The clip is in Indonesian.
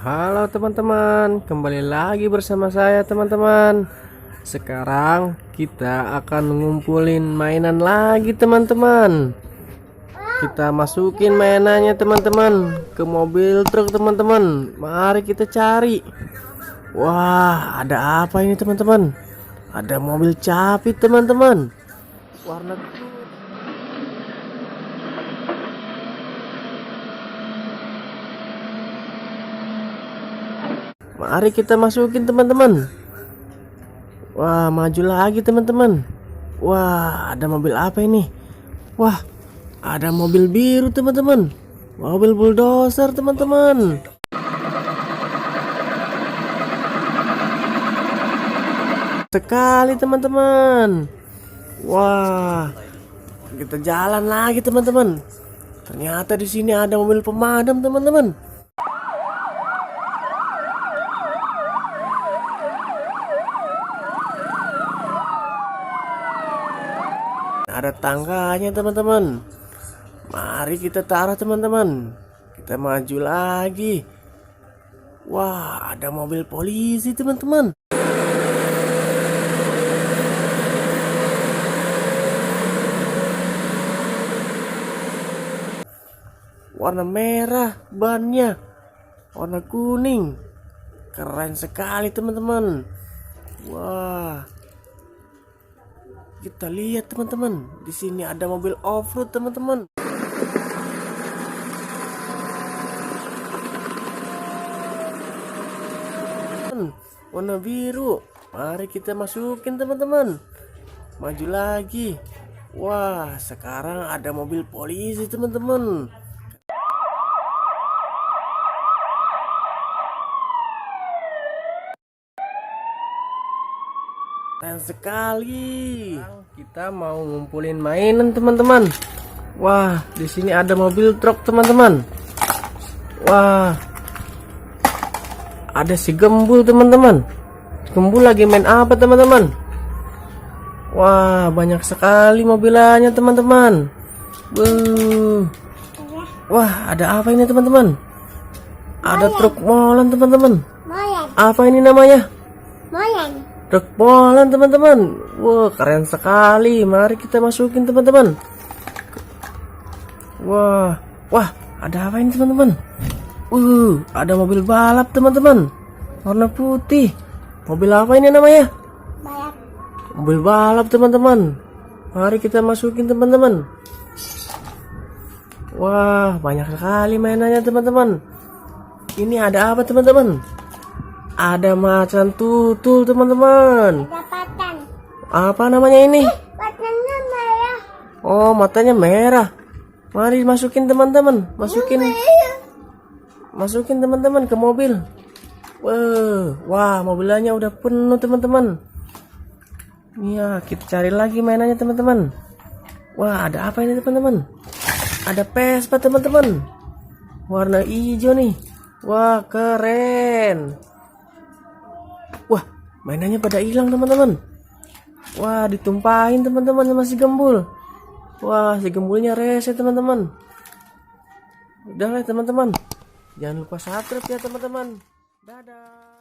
Halo teman-teman, kembali lagi bersama saya teman-teman. Sekarang kita akan ngumpulin mainan lagi teman-teman. Kita masukin mainannya teman-teman ke mobil truk teman-teman. Mari kita cari. Wah, ada apa ini teman-teman? Ada mobil capit teman-teman. Warna Mari kita masukin teman-teman. Wah, maju lagi teman-teman. Wah, ada mobil apa ini? Wah, ada mobil biru teman-teman. Mobil bulldozer teman-teman. Sekali teman-teman. Wah, kita jalan lagi teman-teman. Ternyata di sini ada mobil pemadam teman-teman. Ada tangganya teman-teman. Mari kita taruh teman-teman. Kita maju lagi. Wah, ada mobil polisi teman-teman. Warna merah bannya, warna kuning. Keren sekali teman-teman. Wah, kita lihat teman-teman, di sini ada mobil off-road teman-teman. Warna biru. Mari kita masukin teman-teman. Maju lagi. Wah, sekarang ada mobil polisi teman-teman. Keren sekali. Kita mau ngumpulin mainan teman-teman. Wah, di sini ada mobil truk teman-teman. Wah, ada si Gembul teman-teman. Gembul lagi main apa teman-teman? Wah, banyak sekali mobilannya teman-teman. Wah, ada apa ini teman-teman? Ada truk molen teman-teman. Apa ini namanya? Molen. Truk molen teman-teman. Wah, keren sekali. Mari kita masukin teman-teman. Wah, ada apa ini teman-teman? Ada mobil balap teman-teman. Warna putih. Mobil apa ini namanya? Balap. Mobil balap teman-teman. Mari kita masukin teman-teman. Wah, banyak sekali mainannya teman-teman. Ini ada apa teman-teman? Ada macan tutul teman-teman. Ada patan. Apa namanya ini? Patanya merah. Oh, matanya merah. Mari masukin teman-teman. Masukin teman-teman ke mobil. Wah, mobilnya udah penuh teman-teman. Iya, kita cari lagi mainannya teman-teman. Wah, ada apa ini teman-teman? Ada Vespa teman-teman. Warna hijau nih. Wah, keren. Wah, mainannya pada hilang teman-teman. Wah, ditumpahin teman-teman sama si Gembul. Wah, si Gembulnya rese teman-teman. Udah lah teman-teman. Jangan lupa subscribe ya teman-teman. Dadah.